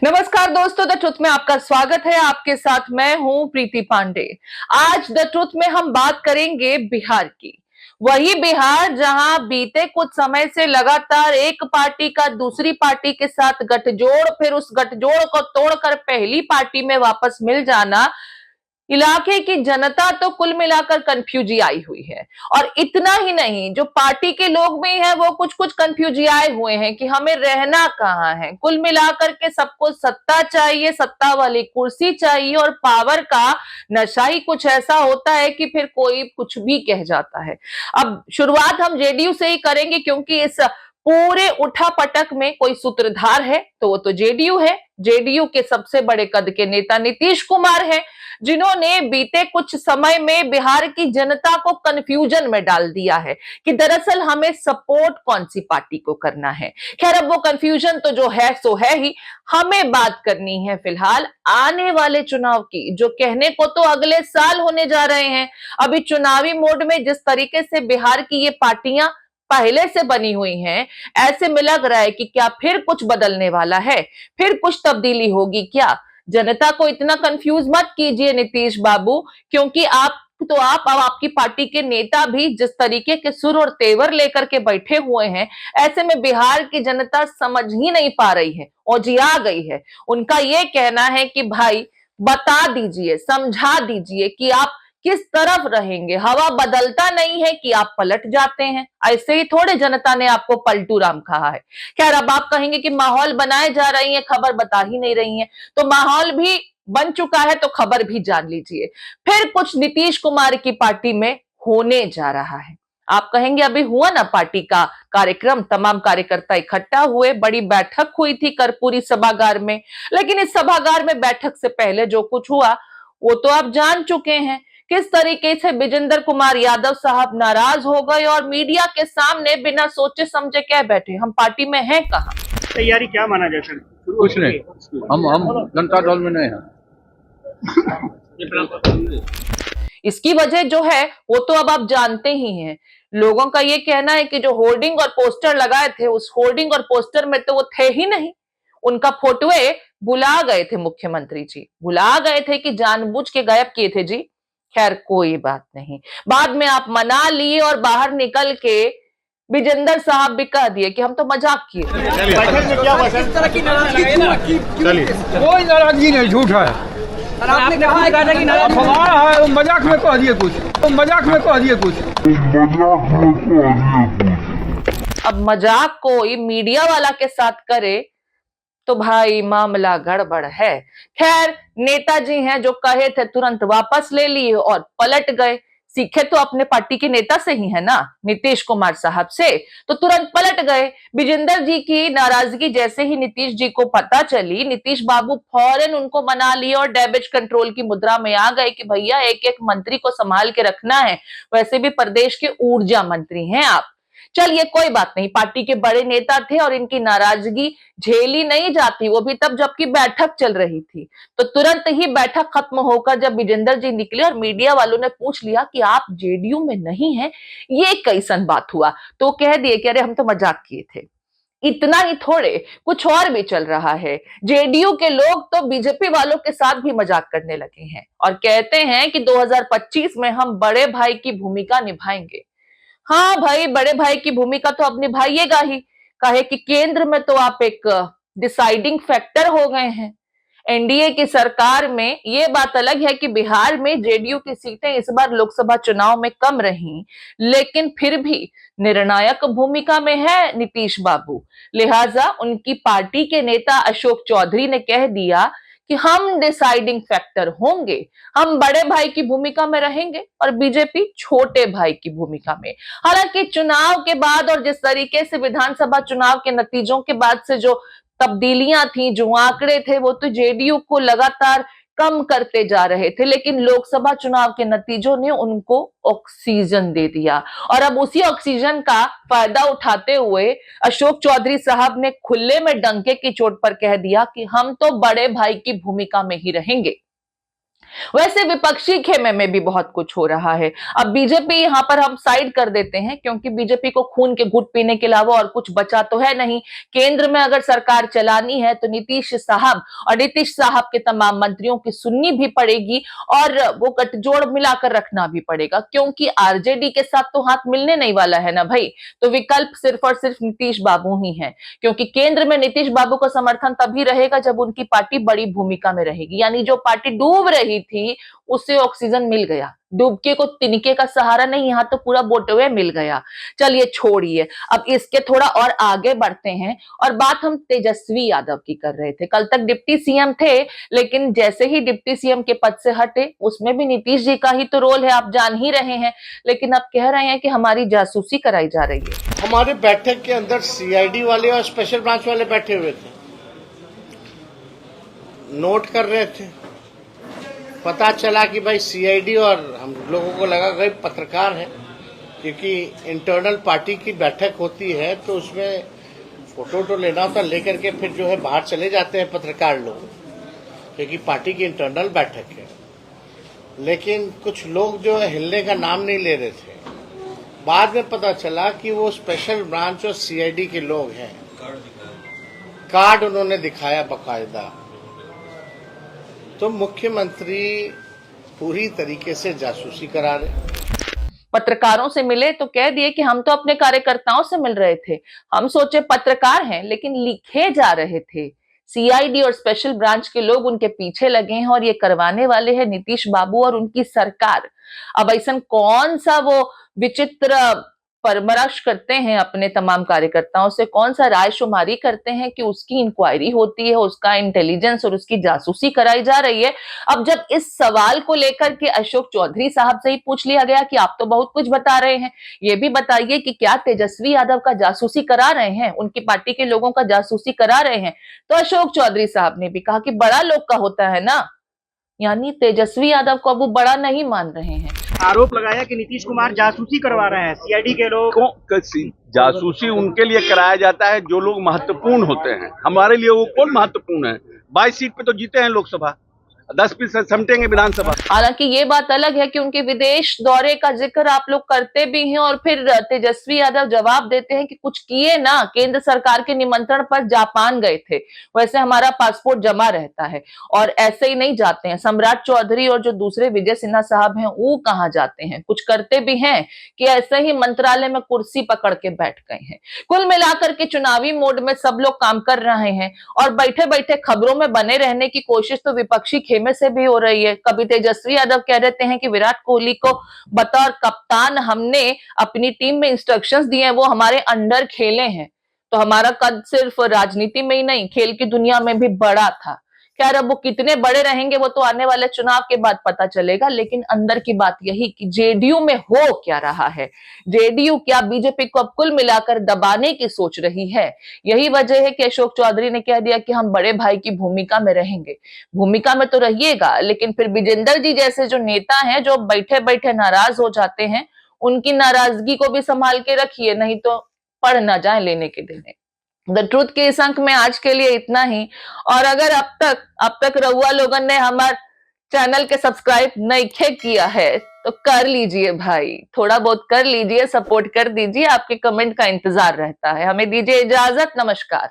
नमस्कार दोस्तों, the truth में आपका स्वागत है। आपके साथ मैं हूं प्रीति पांडे। आज द ट्रुथ में हम बात करेंगे बिहार की। वही बिहार जहां बीते कुछ समय से लगातार एक पार्टी का दूसरी पार्टी के साथ गठजोड़, फिर उस गठजोड़ को तोड़कर पहली पार्टी में वापस मिल जाना, इलाके की जनता तो कुल मिलाकर कंफ्यूजियाई हुई है। और इतना ही नहीं, जो पार्टी के लोग भी हैं वो कुछ कुछ कंफ्यूजियाए हुए हैं कि हमें रहना कहाँ है। कुल मिलाकर के सबको सत्ता चाहिए, सत्ता वाली कुर्सी चाहिए, और पावर का नशा ही कुछ ऐसा होता है कि फिर कोई कुछ भी कह जाता है। अब शुरुआत हम जेडीयू से ही करेंगे, क्योंकि इस पूरे उठापटक में कोई सूत्रधार है तो वो तो जेडीयू है। जेडीयू के सबसे बड़े कद के नेता नीतीश कुमार हैं, जिन्होंने बीते कुछ समय में बिहार की जनता को कंफ्यूजन में डाल दिया है कि दरअसल हमें सपोर्ट कौन सी पार्टी को करना है। खैर, अब वो कंफ्यूजन तो जो है सो है ही। हमें बात करनी है फिलहाल आने वाले चुनाव की, जो कहने को तो अगले साल होने जा रहे हैं। अभी चुनावी मोड में जिस तरीके से बिहार की ये पार्टियां पहले से बनी हुई हैं, ऐसे में लग रहा है कि क्या फिर कुछ बदलने वाला है, फिर कुछ तब्दीली होगी क्या। जनता को इतना कंफ्यूज मत कीजिए नीतीश बाबू, क्योंकि आप अब आपकी पार्टी के नेता भी जिस तरीके के सुर और तेवर लेकर के बैठे हुए हैं, ऐसे में बिहार की जनता समझ ही नहीं पा रही है, औजिया गई है। उनका यह कहना है कि भाई बता दीजिए, समझा दीजिए कि आप किस तरफ रहेंगे। हवा बदलता नहीं है कि आप पलट जाते हैं। ऐसे ही थोड़े जनता ने आपको पलटू राम कहा है। खैर, अब आप कहेंगे कि माहौल बनाए जा रही है, खबर बता ही नहीं रही है, तो माहौल भी बन चुका है तो खबर भी जान लीजिए। फिर कुछ नीतीश कुमार की पार्टी में होने जा रहा है। आप कहेंगे अभी हुआ ना पार्टी का कार्यक्रम, तमाम कार्यकर्ता इकट्ठा हुए, बड़ी बैठक हुई थी कर्पूरी सभागार में। लेकिन इस सभागार में बैठक से पहले जो कुछ हुआ वो तो आप जान चुके हैं। किस तरीके से विजेंद्र कुमार यादव साहब नाराज हो गए और मीडिया के सामने बिना सोचे समझे कह बैठे, हम पार्टी में हैं कहां। तैयारी क्या माना जाए सर? कुछ नहीं, हम जनता दल में नहीं हैं। इसकी वजह जो है वो तो अब आप जानते ही हैं। लोगों का ये कहना है कि जो होर्डिंग और पोस्टर लगाए थे, उस होर्डिंग और पोस्टर में तो वो थे ही नहीं। उनका फोटोए बुला गए थे मुख्यमंत्री जी, बुला गए थे कि जानबूझ के गायब किए थे जी। खैर, कोई बात नहीं, बाद में आप मना लिए और बाहर निकल के विजेंद्र साहब भी कह दिए कि हम तो मजाक किए। बैठक में क्या इस तरह की नाराजगी? चलिए, कोई नाराजगी नहीं, झूठ है। आपने कहा कि हमारा है, मजाक में कह दिए कुछ, तो मजाक में कह दिए कुछ। अब मजाक कोई मीडिया वाला के साथ करे तो भाई मामला गड़बड़ है। खैर, नेताजी हैं जो कहे थे तुरंत वापस ले लिए और पलट गए। सीखे तो अपने पार्टी के नेता से ही है ना, नीतीश कुमार साहब से, तो तुरंत पलट गए। विजेंद्र जी की नाराजगी जैसे ही नीतीश जी को पता चली, नीतीश बाबू फौरन उनको मना लिए और डैमेज कंट्रोल की मुद्रा में आ गए कि भैया एक एक मंत्री को संभाल के रखना है। वैसे भी प्रदेश के ऊर्जा मंत्री हैं आप। चलिए कोई बात नहीं, पार्टी के बड़े नेता थे और इनकी नाराजगी झेली नहीं जाती, वो भी तब जबकि बैठक चल रही थी। तो तुरंत ही बैठक खत्म होकर जब विजेंद्र जी निकले और मीडिया वालों ने पूछ लिया कि आप जेडीयू में नहीं हैं, ये कैसन बात हुआ, तो कह दिए कि अरे हम तो मजाक किए थे। इतना ही थोड़े, कुछ और भी चल रहा है। जेडीयू के लोग तो बीजेपी वालों के साथ भी मजाक करने लगे हैं और कहते हैं कि 2025 में हम बड़े भाई की भूमिका निभाएंगे। हाँ भाई, बड़े भाई की भूमिका तो अब निभाइएगा ही, कहे कि केंद्र में तो आप एक डिसाइडिंग फैक्टर हो गए हैं। एनडीए की सरकार में ये बात अलग है कि बिहार में जेडीयू की सीटें इस बार लोकसभा चुनाव में कम रहीं, लेकिन फिर भी निर्णायक भूमिका में है नीतीश बाबू। लिहाजा उनकी पार्टी के नेता अशोक चौधरी ने कह दिया कि हम डिसाइडिंग फैक्टर होंगे, हम बड़े भाई की भूमिका में रहेंगे और बीजेपी छोटे भाई की भूमिका में। हालांकि चुनाव के बाद और जिस तरीके से विधानसभा चुनाव के नतीजों के बाद से जो तब्दीलियां थी, जो आंकड़े थे, वो तो जेडीयू को लगातार कम करते जा रहे थे, लेकिन लोकसभा चुनाव के नतीजों ने उनको ऑक्सीजन दे दिया। और अब उसी ऑक्सीजन का फायदा उठाते हुए अशोक चौधरी साहब ने खुले में डंके की चोट पर कह दिया कि हम तो बड़े भाई की भूमिका में ही रहेंगे। वैसे विपक्षी खेमे में भी बहुत कुछ हो रहा है। अब बीजेपी यहां पर हम साइड कर देते हैं क्योंकि बीजेपी को खून के घुट पीने के अलावा और कुछ बचा तो है नहीं। केंद्र में अगर सरकार चलानी है तो नीतीश साहब और नीतीश साहब के तमाम मंत्रियों की सुननी भी पड़ेगी और वो गठजोड़ मिलाकर रखना भी पड़ेगा, क्योंकि आरजेडी के साथ तो हाथ मिलने नहीं वाला है ना भाई। तो विकल्प सिर्फ और सिर्फ नीतीश बाबू ही है, क्योंकि केंद्र में नीतीश बाबू का समर्थन तभी रहेगा जब उनकी पार्टी बड़ी भूमिका में रहेगी। यानी जो पार्टी डूब रही थी उसे ऑक्सीजन मिल गया, डूबके को तिनके का सहारा नहीं, यहाँ तो पूरा बोटवे मिल गया। चलिए छोड़िए, अब इसके थोड़ा और आगे बढ़ते हैं और बात हम तेजस्वी यादव की कर रहे थे। कल तक डिप्टी सीएम थे, लेकिन जैसे ही डिप्टी सीएम के पद से हटे, उसमें भी नीतीश जी का ही तो रोल है, आप जान ही रहे हैं। लेकिन अब कह रहे हैं कि हमारी जासूसी कराई जा रही है। हमारे बैठक के अंदर सीआईडी वाले और स्पेशल ब्रांच वाले बैठे हुए थे, नोट कर रहे थे। पता चला कि भाई सीआईडी, और हम लोगों को लगा कि पत्रकार है, क्योंकि इंटरनल पार्टी की बैठक होती है तो उसमें फोटो तो लेना होता, लेकर के फिर जो है बाहर चले जाते हैं पत्रकार लोग, क्योंकि पार्टी की इंटरनल बैठक है। लेकिन कुछ लोग जो है हिलने का नाम नहीं ले रहे थे। बाद में पता चला कि वो स्पेशल ब्रांच और सीआईडी के लोग हैं। कार्ड उन्होंने दिखाया बकायदा। तो मुख्यमंत्री पूरी तरीके से जासूसी करा रहे। पत्रकारों से मिले तो कह दिए कि हम तो अपने कार्यकर्ताओं से मिल रहे थे, हम सोचे पत्रकार हैं, लेकिन लिखे जा रहे थे। सीआईडी और स्पेशल ब्रांच के लोग उनके पीछे लगे हैं और ये करवाने वाले हैं नीतीश बाबू और उनकी सरकार। अब ऐसा कौन सा वो विचित्र परामर्श करते हैं अपने तमाम कार्यकर्ताओं से, कौन सा रायशुमारी करते हैं कि उसकी इंक्वायरी होती है, उसका इंटेलिजेंस और उसकी जासूसी कराई जा रही है। अब जब इस सवाल को लेकर के अशोक चौधरी साहब से ही पूछ लिया गया कि आप तो बहुत कुछ बता रहे हैं, ये भी बताइए कि क्या तेजस्वी यादव का जासूसी करा रहे हैं, उनकी पार्टी के लोगों का जासूसी करा रहे हैं, तो अशोक चौधरी साहब ने भी कहा कि बड़ा लोग का होता है ना, यानी तेजस्वी यादव को अब वो बड़ा नहीं मान रहे हैं। आरोप लगाया कि नीतीश कुमार जासूसी करवा रहे हैं, सीआईडी के लोग। जासूसी उनके लिए कराया जाता है जो लोग महत्वपूर्ण होते हैं। हमारे लिए वो कौन महत्वपूर्ण है? 22 सीट पे तो जीते हैं लोकसभा, 10% समटेंगे विधानसभा। हालांकि ये बात अलग है कि उनके विदेश दौरे का जिक्र आप लोग करते भी हैं और फिर तेजस्वी यादव जवाब देते हैं कि कुछ किए ना, केंद्र सरकार के निमंत्रण पर जापान गए थे, वैसे हमारा पासपोर्ट जमा रहता है और ऐसे ही नहीं जाते हैं। सम्राट चौधरी और जो दूसरे विजय सिन्हा साहब हैं वो कहाँ जाते हैं, कुछ करते भी हैं कि ऐसे ही मंत्रालय में कुर्सी पकड़ के बैठ गए हैं। कुल मिलाकर के चुनावी मोड में सब लोग काम कर रहे हैं और बैठे बैठे खबरों में बने रहने की कोशिश तो विपक्षी में से भी हो रही है। कभी तेजस्वी यादव कह देते हैं कि विराट कोहली को बतौर कप्तान हमने अपनी टीम में इंस्ट्रक्शंस दिए हैं, वो हमारे अंडर खेले हैं, तो हमारा कद सिर्फ राजनीति में ही नहीं खेल की दुनिया में भी बड़ा था। खैर अब वो कितने बड़े रहेंगे वो तो आने वाले चुनाव के बाद पता चलेगा, लेकिन अंदर की बात यही कि जेडीयू में हो क्या रहा है, जेडीयू क्या बीजेपी को अब कुल मिलाकर दबाने की सोच रही है। यही वजह है कि अशोक चौधरी ने कह दिया कि हम बड़े भाई की भूमिका में रहेंगे। भूमिका में तो रहिएगा, लेकिन फिर विजेंदर जी जैसे जो नेता हैं जो बैठे बैठे नाराज हो जाते हैं, उनकी नाराजगी को भी संभाल के रखिए, नहीं तो पड़ ना जाए लेने के देने। द ट्रूथ के इस अंक में आज के लिए इतना ही। और अगर अब तक रउआ लोगन ने हमारे चैनल के सब्सक्राइब नहीं किया है तो कर लीजिए भाई, थोड़ा बहुत कर लीजिए, सपोर्ट कर दीजिए, आपके कमेंट का इंतजार रहता है। हमें दीजिए इजाजत, नमस्कार।